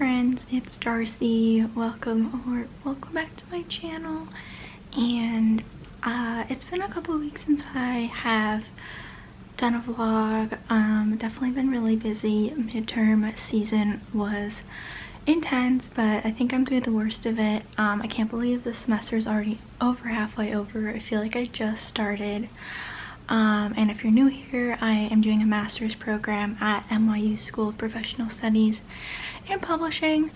friends, it's Darcy. Welcome back to my channel. And it's been a couple of weeks since I have done a vlog. Definitely been really busy. Midterm season was intense, but I think I'm through the worst of it. I can't believe the semester is already halfway over. I feel like I just started. And if you're new here, I am doing a master's program at NYU School of Professional Studies in Publishing,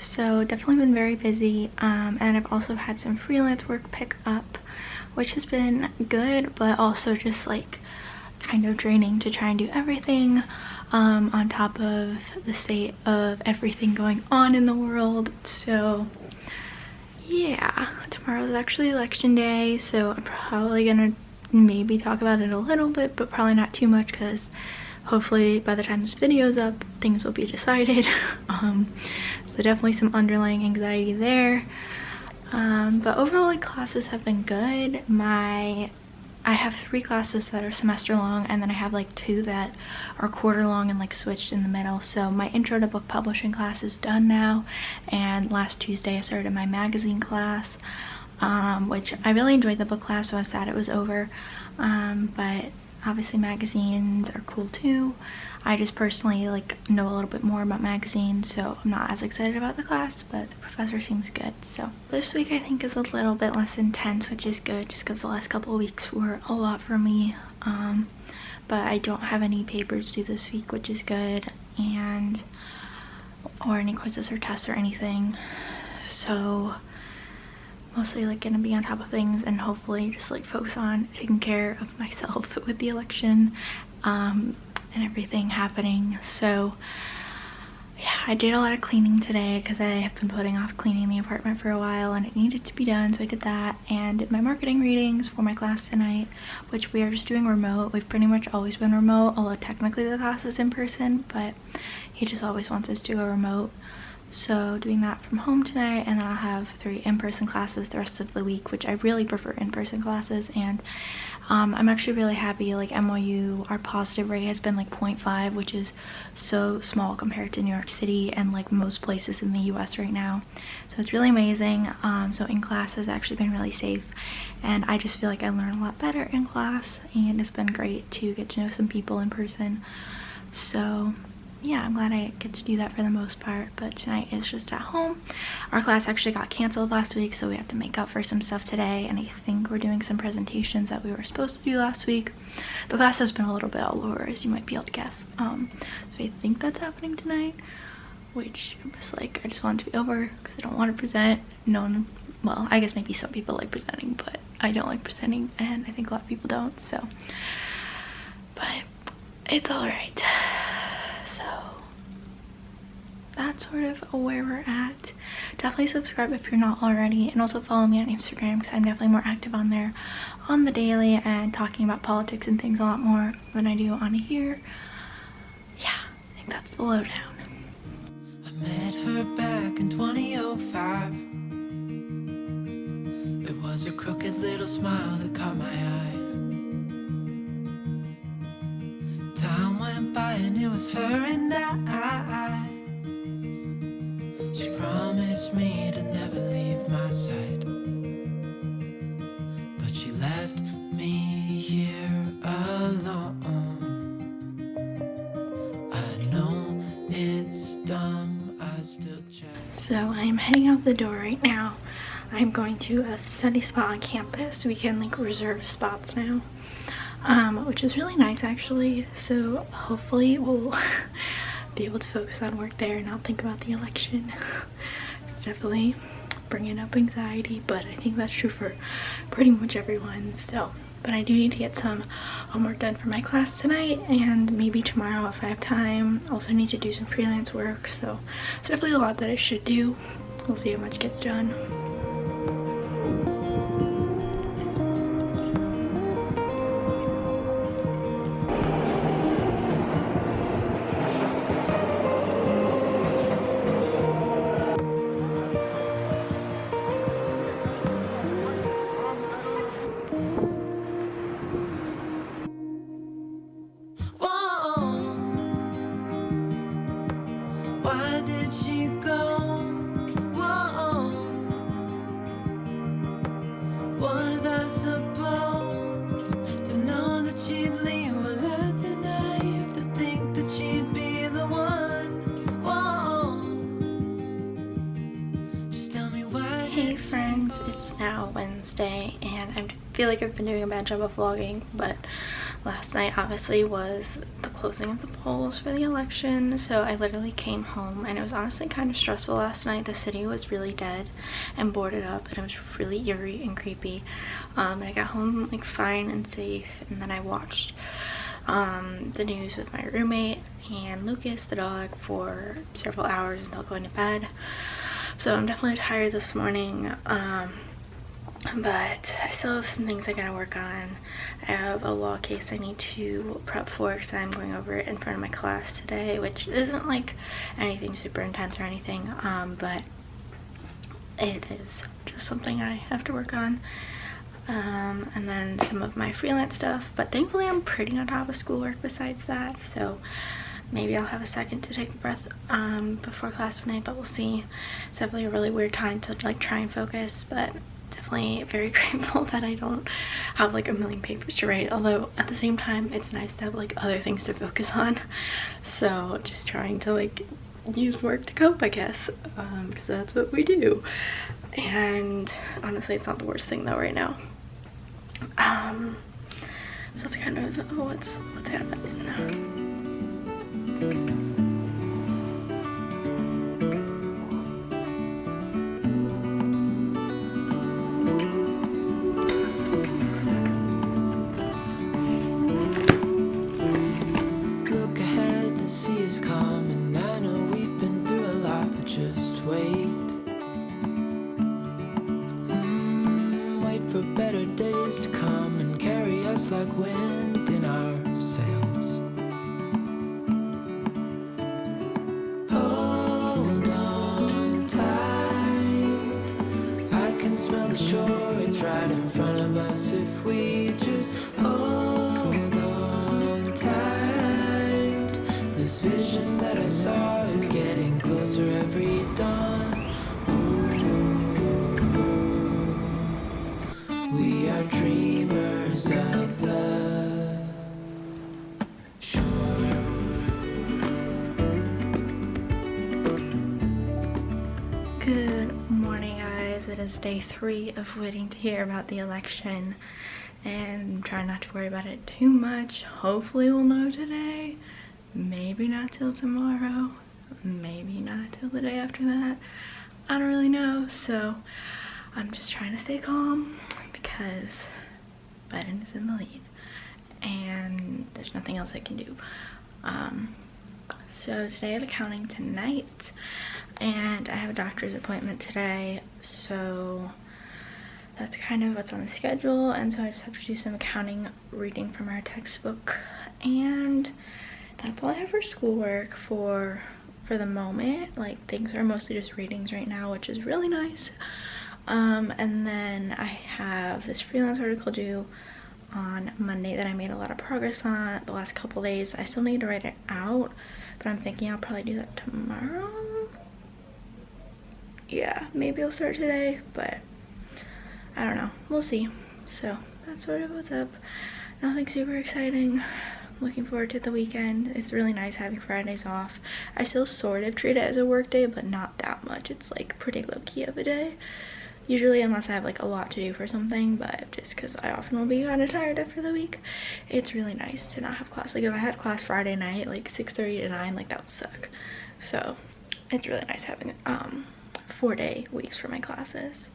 so definitely been very busy. And I've also had some freelance work pick up, which has been good, but also just like kind of draining to try and do everything on top of the state of everything going on in the world. So yeah, tomorrow is actually election day, so I'm probably gonna maybe talk about it a little bit, but probably not too much, because hopefully by the time this video is up things will be decided. So definitely some underlying anxiety there, but overall like classes have been good. I have 3 classes that are semester long, and then I have like 2 that are quarter long and like switched in the middle. So my intro to book publishing class is done now, and last Tuesday I started my magazine class, which I really enjoyed the book class, so I was sad it was over. But obviously magazines are cool too. I just personally like know a little bit more about magazines, so I'm not as excited about the class, but the professor seems good. So this week I think is a little bit less intense, which is good, just because the last couple of weeks were a lot for me. But I don't have any papers due this week, which is good, and or any quizzes or tests or anything. So mostly like gonna be on top of things and hopefully just like focus on taking care of myself with the election and everything happening. So yeah, I did a lot of cleaning today because I have been putting off cleaning the apartment for a while and it needed to be done, so I did that, and did my marketing readings for my class tonight, which we are just doing remote. We've pretty much always been remote, although technically the class is in person, but he just always wants us to go remote. So doing that from home tonight, and then I'll have 3 in-person classes the rest of the week, which I really prefer in-person classes. And I'm actually really happy. Like NYU, our positive rate has been like 0.5, which is so small compared to New York City and like most places in the US right now. So it's really amazing. So in class has actually been really safe, and I just feel like I learn a lot better in class, and it's been great to get to know some people in person. So yeah, I'm glad I get to do that for the most part, but tonight is just at home. Our class actually got canceled last week, so we have to make up for some stuff today, and I think we're doing some presentations that we were supposed to do last week. The class has been a little bit all over, as you might be able to guess. So I think that's happening tonight, which I'm just like, I just want it to be over because I don't want to present. No one, well, I guess maybe some people like presenting, but I don't like presenting, and I think a lot of people don't, so, but it's all right. So that's sort of where we're at. Definitely subscribe if you're not already, and also follow me on Instagram because I'm definitely more active on there on the daily and talking about politics and things a lot more than I do on here. Yeah, I think that's the lowdown. I met her back in 2005. It was a crooked little smile that caught my eye. Time went by and it was her and I. She promised me to never leave my side, but she left me here alone. I know it's dumb, I still check. So I'm heading out the door right now. I'm going to a study spot on campus. We can like reserve spots now, which is really nice actually. So hopefully we'll be able to focus on work there and not think about the election. It's definitely bringing up anxiety, but I think that's true for pretty much everyone. So, but I do need to get some homework done for my class tonight, and maybe tomorrow if I have time. Also need to do some freelance work, so it's definitely a lot that I should do. We'll see how much gets done. Whoa. Why did she me go. Whoa. Was I supposed to know that she'd leave? Was I too naive to think that she'd be the one? Whoa. Just tell me why. Hey friends, it's now Wednesday and I feel like I've been doing a bad job of vlogging, but last night obviously was the closing of the polls for the election, so I literally came home and it was honestly kind of stressful last night. The city was really dead and boarded up and it was really eerie and creepy. And I got home like fine and safe, and then I watched the news with my roommate and Lucas, the dog, for several hours until going to bed. So I'm definitely tired this morning, but I still have some things I gotta work on. I have a law case I need to prep for because I'm going over it in front of my class today, which isn't like anything super intense or anything, but it is just something I have to work on. And then some of my freelance stuff, but thankfully I'm pretty on top of schoolwork besides that, so maybe I'll have a second to take a breath before class tonight, but we'll see. It's definitely a really weird time to like try and focus, but definitely very grateful that I don't have like a million papers to write, although at the same time it's nice to have like other things to focus on. So just trying to like use work to cope, I guess, because that's what we do. And honestly, it's not the worst thing though right now. So it's kind of what's happening now. Look ahead, the sea is calm, and I know we've been through a lot, but just wait. Wait for better days to come and carry us like wind in our sails. Hold on tight, I can smell the shore, it's right in front of us if we just hold on tight. This vision that I saw is getting closer every dawn. We are dreamers of the shore. Good morning, guys. It is day 3 of waiting to hear about the election, and I'm trying not to worry about it too much. Hopefully we'll know today, maybe not till tomorrow, maybe not till the day after that. I don't really know, so I'm just trying to stay calm because Biden is in the lead and there's nothing else I can do. So today I have accounting tonight and I have a doctor's appointment today, so that's kind of what's on the schedule, and so I just have to do some accounting reading from our textbook, and that's all I have for schoolwork for the moment. Like, things are mostly just readings right now, which is really nice. And then I have this freelance article due on Monday that I made a lot of progress on the last couple days. I still need to write it out, but I'm thinking I'll probably do that tomorrow. Yeah, maybe I'll start today, but I don't know, we'll see. So that's sort of what's up. Nothing super exciting. Looking forward to the weekend. It's really nice having Fridays off. I still sort of treat it as a work day, but not that much. It's like pretty low-key of a day usually, unless I have like a lot to do for something, but just because I often will be kind of tired after the week, it's really nice to not have class. Like, if I had class Friday night, like 6:30 to 9, like that would suck. So it's really nice having 4-day weeks for my classes.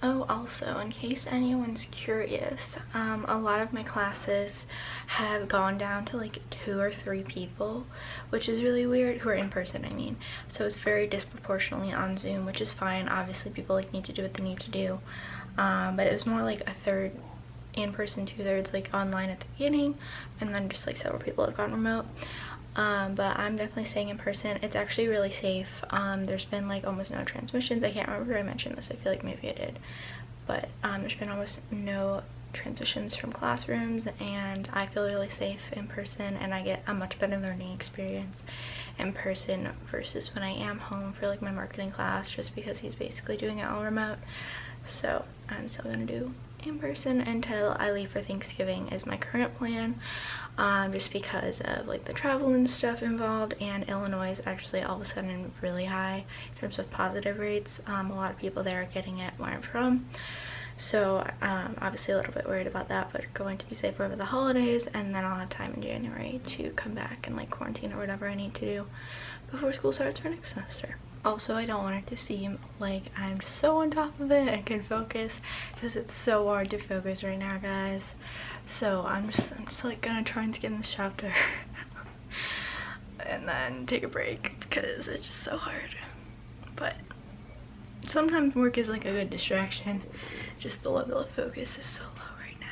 Oh, also, in case anyone's curious, a lot of my classes have gone down to like 2 or 3 people, which is really weird, who are in person, I mean. So it's very disproportionately on Zoom, which is fine. Obviously, people like need to do what they need to do. But it was more like a third in person, 2/3 like online at the beginning, and then just like several people have gone remote. But I'm definitely staying in person. It's actually really safe. There's been like almost no transmissions. I can't remember if I mentioned this. I feel like maybe I did, but there's been almost no transitions from classrooms, and I feel really safe in person, and I get a much better learning experience in person versus when I am home for like my marketing class, just because he's basically doing it all remote. So I'm still gonna do in person until I leave for Thanksgiving is my current plan, just because of like the travel and stuff involved, and Illinois is actually all of a sudden really high in terms of positive rates. A lot of people there are getting it where I'm from, so obviously a little bit worried about that, but going to be safe over the holidays, and then I'll have time in January to come back and like quarantine or whatever I need to do before school starts for next semester. Also, I don't want it to seem like I'm just so on top of it and can focus, because it's so hard to focus right now, guys. So I'm just like gonna try and skim this chapter and then take a break, because it's just so hard. But sometimes work is like a good distraction, just the level of focus is so low right now.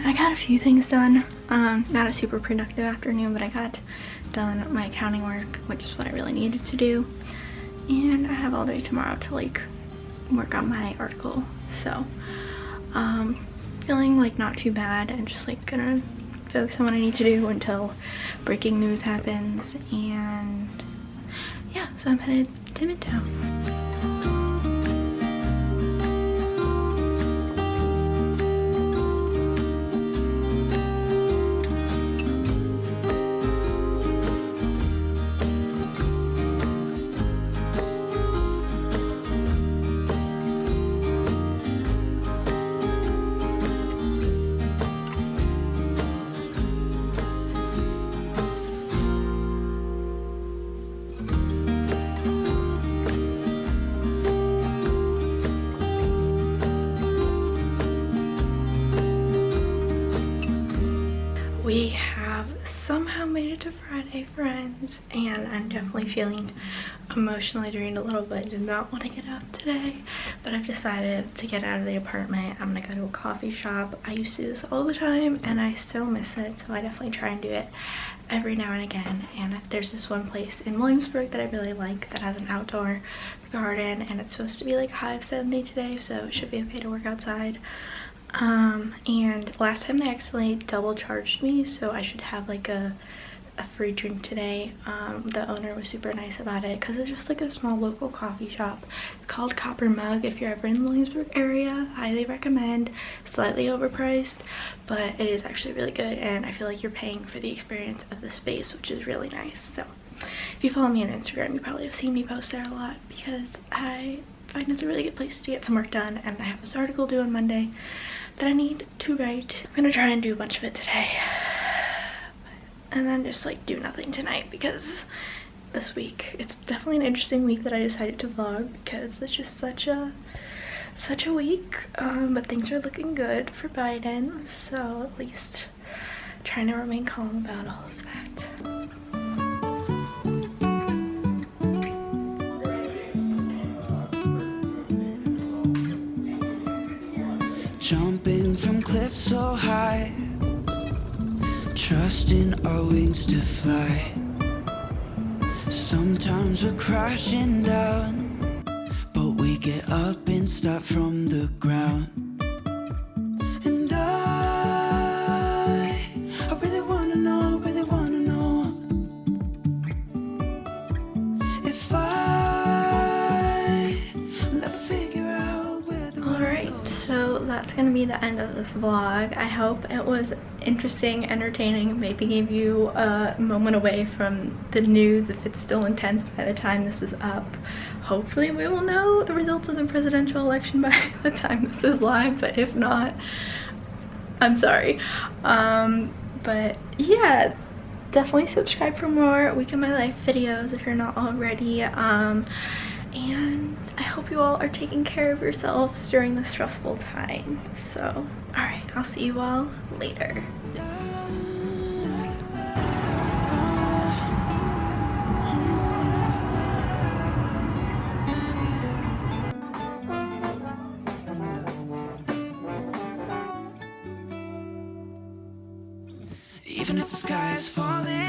I got a few things done. Not a super productive afternoon, but I got done my accounting work, which is what I really needed to do. And I have all day tomorrow to like work on my article. So feeling like not too bad, and just like gonna focus on what I need to do until breaking news happens. And yeah, so I'm headed to Midtown. We have somehow made it to Friday, friends, and I'm definitely feeling emotionally drained a little bit. Did not want to get up today, but I've decided to get out of the apartment. I'm gonna go to a coffee shop. I used to do this all the time and I still miss it, so I definitely try and do it every now and again. And there's this one place in Williamsburg that I really like that has an outdoor garden, and it's supposed to be like high of 70 today, so it should be okay to work outside. And last time they actually double charged me, so I should have like a free drink today. The owner was super nice about it, because it's just like a small local coffee shop. It's called Copper Mug. If you're ever in the Williamsburg area, highly recommend. Slightly overpriced, but it is actually really good, and I feel like you're paying for the experience of the space, which is really nice. So if you follow me on Instagram, you probably have seen me post there a lot, because I find it's a really good place to get some work done, and I have this article due on Monday that I need to write. I'm gonna try and do a bunch of it today, and then just like do nothing tonight, because this week, it's definitely an interesting week that I decided to vlog, because it's just such a week. But things are looking good for Biden, so at least trying to remain calm about all of that. jumping from cliffs so high, trusting our wings to fly. Sometimes we're crashing down, but we get up and start from the ground. And I really wanna know, if will ever figure out where the road Alright, goes. so that's gonna be the end of this vlog. I hope it was interesting, entertaining, maybe gave you a moment away from the news if it's still intense by the time this is up. Hopefully we will know the results of the presidential election by the time this is live, but if not, I'm sorry. But yeah, definitely subscribe for more Week in My Life videos if you're not already. And I hope you all are taking care of yourselves during this stressful time. So, alright, I'll see you all later. Even if the sky is falling